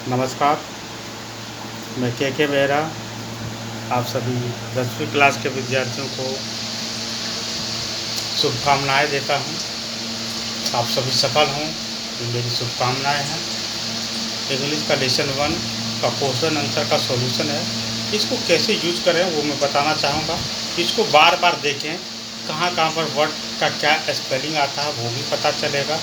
नमस्कार। मैं के बेहरा आप सभी 10वीं क्लास के विद्यार्थियों को शुभकामनाएं देता हूं। आप सभी सफल हों, ये मेरी शुभकामनाएं हैं। इंग्लिश का लेसन 1 का क्वेश्चन आंसर का सॉल्यूशन है। इसको कैसे यूज करें वो मैं बताना चाहूँगा। इसको बार बार देखें, कहाँ कहाँ पर वर्ड का क्या स्पेलिंग आता है वो भी पता चलेगा,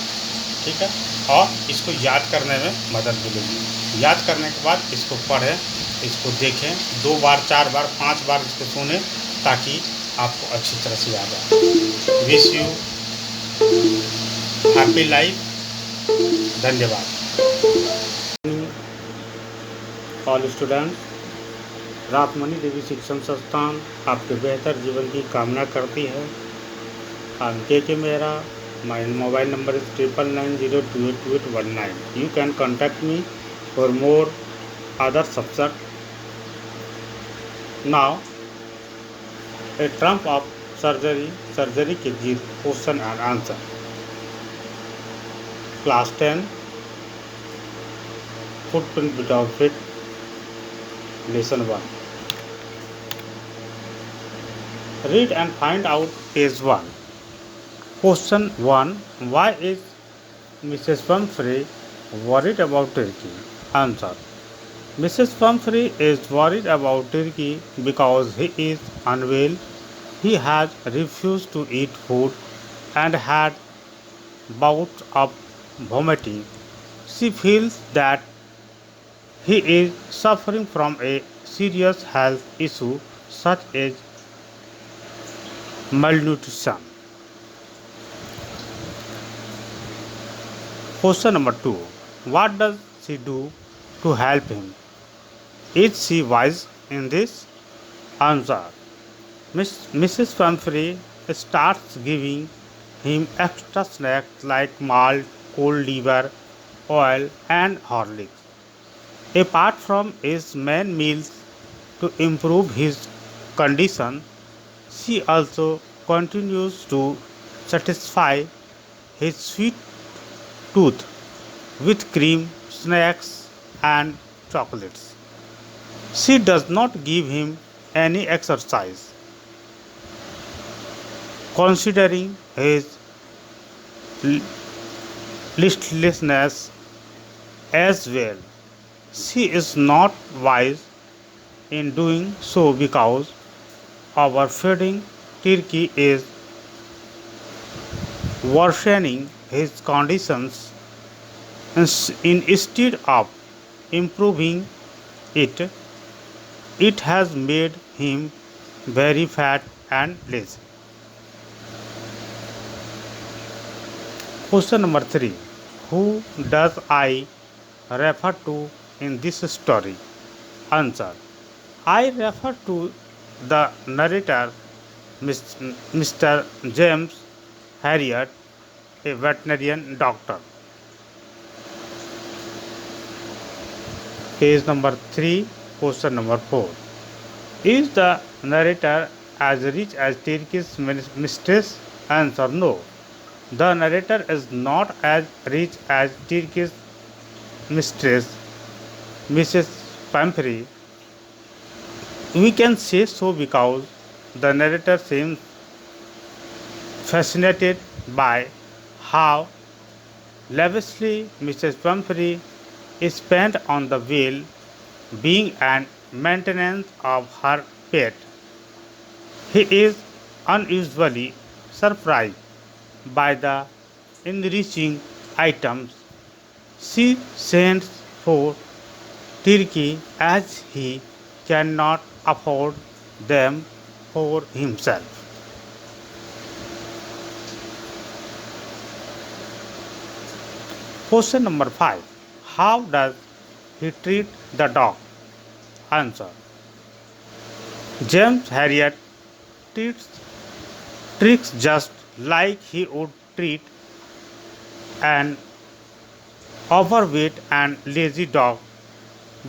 ठीक है। और इसको याद करने में मदद मिलेगी। याद करने के बाद इसको पढ़ें, इसको देखें 2 बार 4 बार 5 बार इसको सुनें, ताकि आपको अच्छी तरह से याद आए। Wish you happy life. धन्यवाद। ऑल स्टूडेंट्स, रातमणि देवी शिक्षण संस्थान आपके बेहतर जीवन की कामना करती है। के मेरा my mobile number is 9990282819. You can contact me for more other subject. Now, a trump of surgery के जीत question and answer. Class 10 footprint without fit lesson 1. Read and find out page 1. Question 1. Why is Mrs. Pumphrey worried about Turkey? Answer. Mrs. Pumphrey is worried about Turkey because he is unwell. He has refused to eat food and had bouts of vomiting. She feels that he is suffering from a serious health issue such as malnutrition. Question number 2. What does she do to help him? Is she wise in this? Answer. Mrs. Pumphrey starts giving him extra snacks like malt, cold liver, oil, and Horlicks. Apart from his main meals to improve his condition, she also continues to satisfy his sweet tooth with cream, snacks, and chocolates. She does not give him any exercise. Considering his listlessness as well, she is not wise in doing so because overfeeding Turkey is worsening his conditions. Instead of improving it, it has made him very fat and lazy. Question number 3. Who does I refer to in this story? Answer. I refer to the narrator, Mr. James Harriet, a veterinarian doctor. Page number 3, question number 4. Is the narrator as rich as Turkey's mistress? Answer. No. The narrator is not as rich as Turkey's mistress, Mrs. Pumphrey. We can say so because the narrator seems fascinated by how lavishly Mrs. Pumphrey spent on the well-being and maintenance of her pet. He is unusually surprised by the enriching items she sends for Turkey as he cannot afford them for himself. Question number 5. How does he treat the dog? Answer. James Harriet treats just like he would treat an overweight and lazy dog.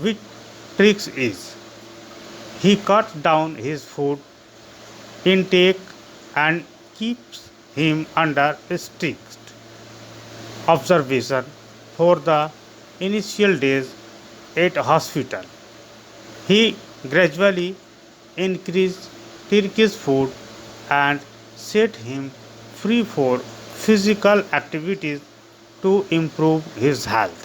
Which tricks is he cuts down his food intake and keeps him under strict observation for the initial days at hospital. He gradually increased Turkish food and set him free for physical activities to improve his health.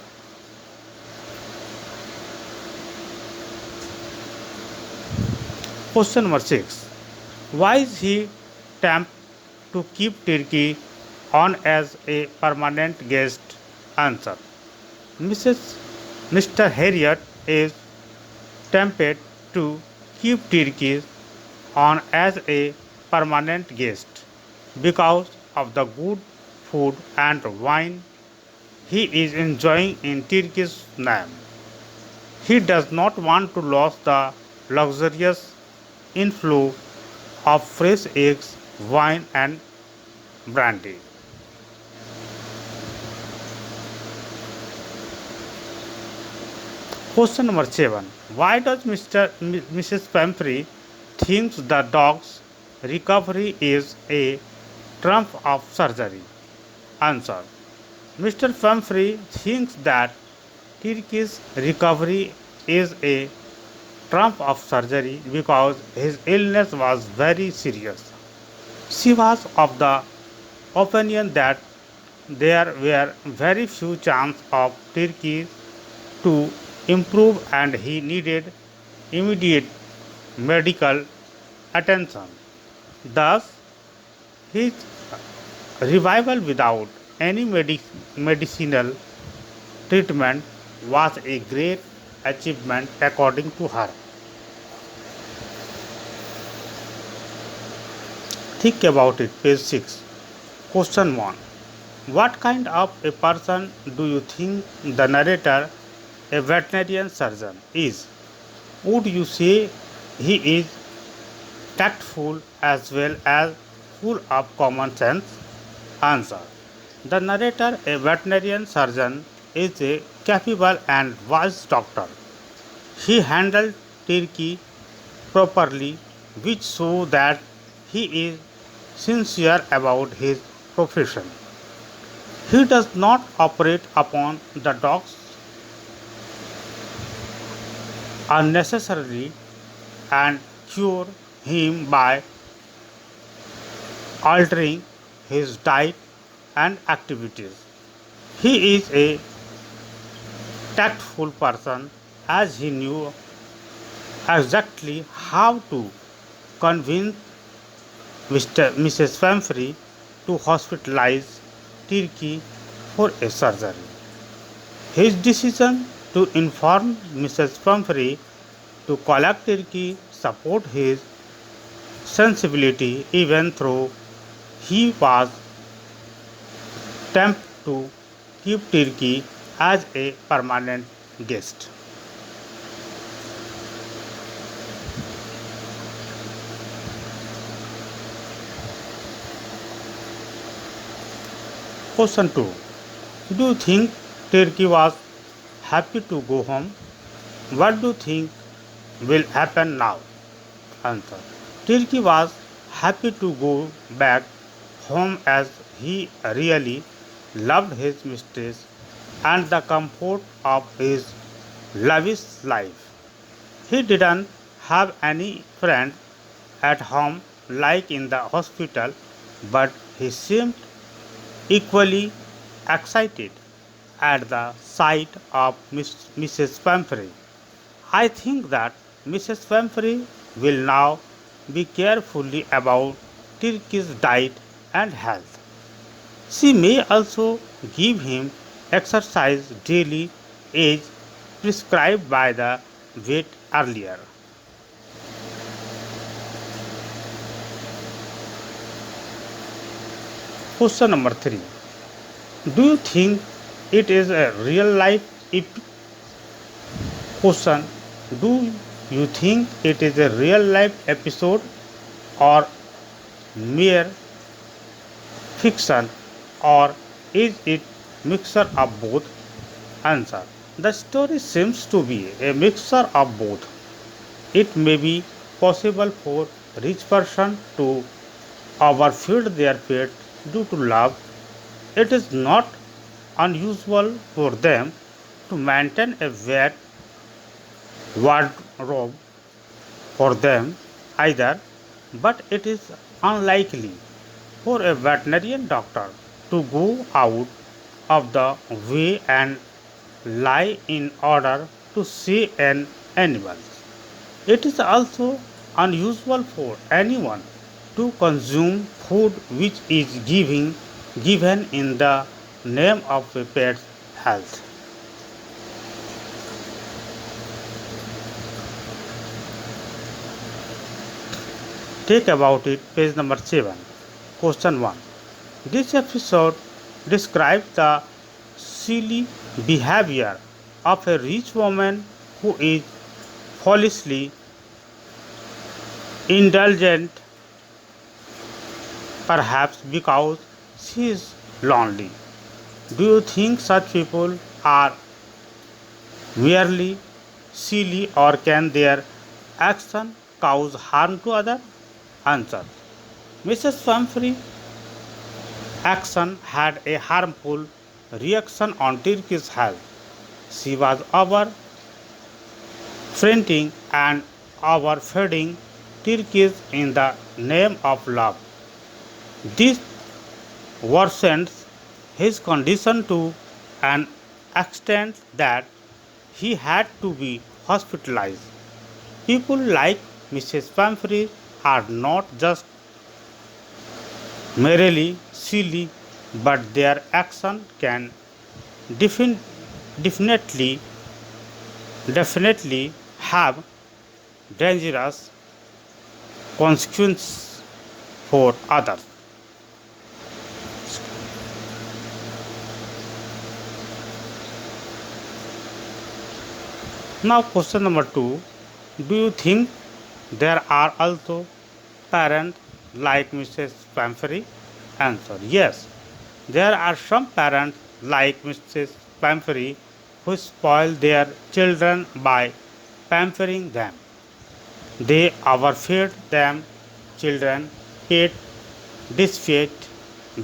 Question number 6. Why is he tempted to keep Turkey on as a permanent guest? Answer. Mrs. Mr. Harriet is tempted to keep Turkey on as a permanent guest because of the good food and wine he is enjoying in Turkey's name. He does not want to lose the luxurious inflow of fresh eggs, wine, and brandy. Question number 7. Why does Mrs. Pamphry thinks the dog's recovery is a trump of surgery? Answer. Mr. Pamphry thinks that Turkey's recovery is a trump of surgery because his illness was very serious. She was of the opinion that there were very few chances of Turkey to improve and he needed immediate medical attention. Thus, his revival without any medicinal treatment was a great achievement according to her. Think about it, page 6. Question 1. What kind of a person do you think the narrator, a veterinarian surgeon, is? Would you say he is tactful as well as full of common sense? Answer. The narrator, a veterinarian surgeon, is a capable and wise doctor. He handled Turkey properly, which shows that he is sincere about his profession. He does not operate upon the dogs unnecessarily and cure him by altering his diet and activities. He is a tactful person as he knew exactly how to convince Mrs. Pamphry to hospitalize Turkey for a surgery. His decision to inform Mrs. Pamphry to collect Turkey support his sensibility even though he was tempted to keep Turkey as a permanent guest. Question 2. Do you think Turkey was happy to go home? What do you think will happen now? Answer. Turkey was happy to go back home as he really loved his mistress and the comfort of his lavish life. He didn't have any friend at home like in the hospital, but he seemed equally excited at the sight of Mrs. Pamphry. I think that Mrs. Pamphry will now be carefully about Turkey's diet and health. She may also give him exercise daily as prescribed by the vet earlier. Question number 3. Do you think it is a real life question? Do you think it is a real life episode or mere fiction, or is it mixture of both? Answer. The story seems to be a mixture of both. It may be possible for rich person to overfeed their pet due to love. It is not unusual for them to maintain a vet wardrobe for them either, but it is unlikely for a veterinarian doctor to go out of the way and lie in order to see an animal. It is also unusual for anyone to consume food which is given in the name of a pet's health. Take about it, page number 7. Question 1. This episode describes the silly behavior of a rich woman who is foolishly indulgent, perhaps because she is lonely. Do you think such people are merely silly or can their action cause harm to others? Answer. Mrs. Pumphrey action had a harmful reaction on Turkey's health. She was overfeeding and overfeeding turkeys in the name of love. This worsens his condition to an extent that he had to be hospitalized. People like Mrs. Pumphrey are not just merely silly, but their action can defin- definitely definitely have dangerous consequences for others. Now, question number 2. Do you think there are also parents like Mrs. Pumphrey? Answer. Yes. There are some parents like Mrs. Pumphrey who spoil their children by pampering them. They overfeed them. Children eat, despite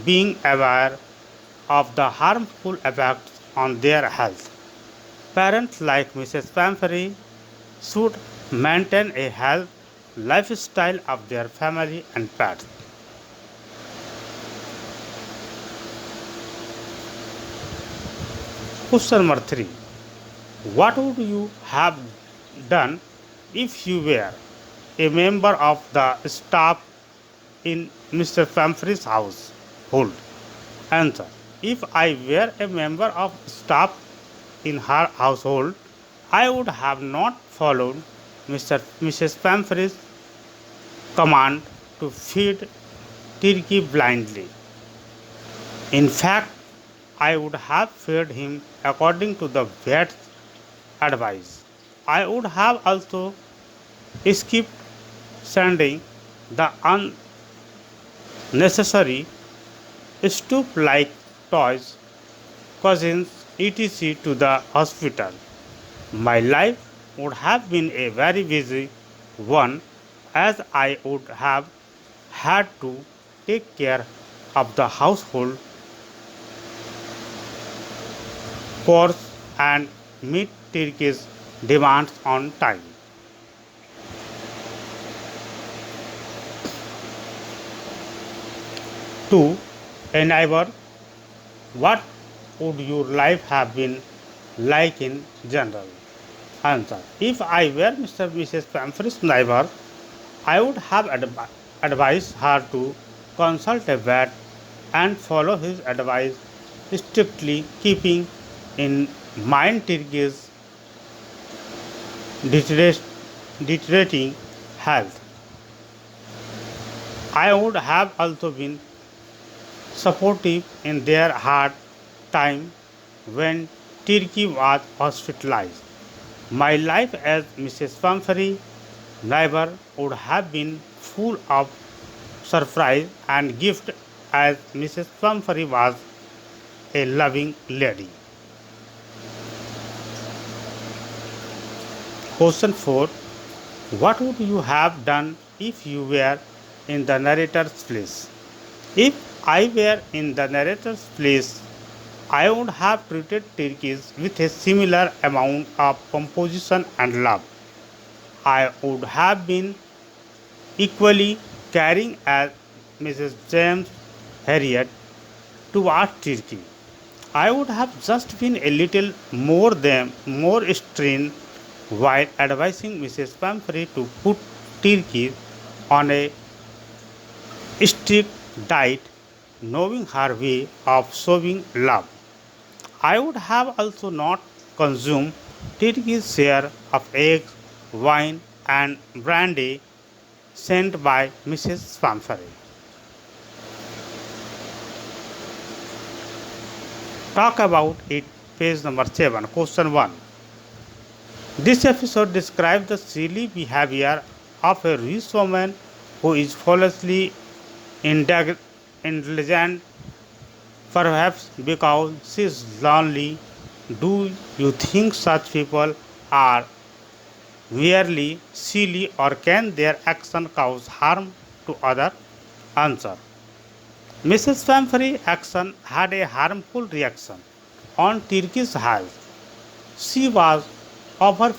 being aware of the harmful effects on their health. Parents like Mrs. Pumphrey should maintain a healthy lifestyle of their family and pets. Question number 3. What would you have done if you were a member of the staff in Mr. Pumphrey's household? Answer. If I were a member of staff in her household, I would have not followed Mrs. Pumphrey's command to feed turkey blindly. In fact, I would have fed him according to the vet's advice. I would have also skipped sending the unnecessary stuff like toys, cousins, etc. to the hospital. My life would have been a very busy one as I would have had to take care of the household chores and meet Turkey's demands on time. 2. A neighbor. What would your life have been like in general? Answer. If I were Mr. Mrs. Pumphrey's neighbor, I would have advised her to consult a vet and follow his advice strictly, keeping in mind Turkey's deteriorating health. I would have also been supportive in their hard time when Turkey was hospitalized. My life as Mrs. Pumphrey neighbor would have been full of surprise and gift as Mrs. Pumphrey was a loving lady. Question 4. What would you have done if you were in the narrator's place? If I were in the narrator's place, I would have treated turkeys with a similar amount of composition and love. I would have been equally caring as Mrs. James Harriet toward Turkey. I would have just been a little more stern while advising Mrs. Pumphrey to put Turkey on a strict diet, knowing her way of showing love. I would have also not consumed Turkey's share of eggs, wine, and brandy sent by Mrs. Pumphrey. Talk about it, page number 7. Question 1. This episode describes the silly behavior of a rich woman who is foolishly indulgent, perhaps because she is lonely. Do you think such people are merely silly, or can their action cause harm to others? Answer. Mrs. Pumphrey's action had a harmful reaction on Turkey's health. She was over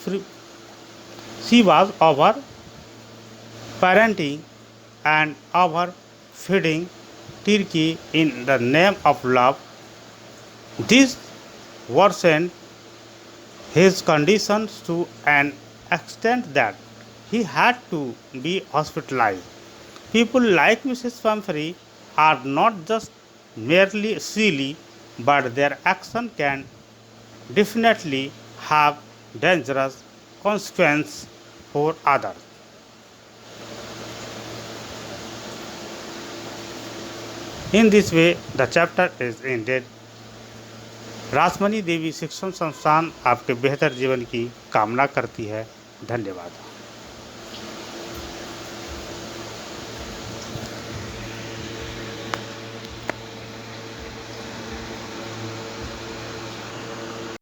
she was over parenting and overfeeding Turkey in the name of love. This worsened his conditions to an extent that he had to be hospitalized. People like Mrs. Pumphrey are not just merely silly, but their action can definitely have dangerous consequences for others. In this way, the chapter is ended. Rasmani देवी शिक्षण संस्थान आपके बेहतर जीवन की कामना करती है। धन्यवाद।